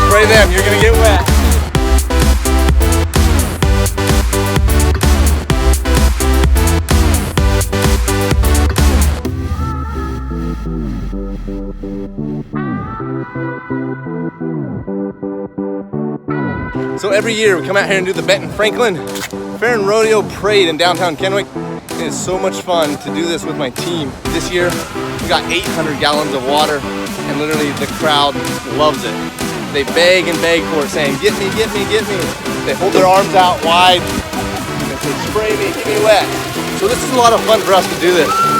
Spray them, you're gonna get wet. So every year we come out here and do the Benton Franklin Fair and Rodeo Parade in downtown Kennewick. It is so much fun to do this with my team. This year we got 800 gallons of water and literally the crowd loves it. They beg and beg for it, saying, "Get me, get me, get me." They hold their arms out wide and they say, "Spray me, get me wet." So this is a lot of fun for us to do this.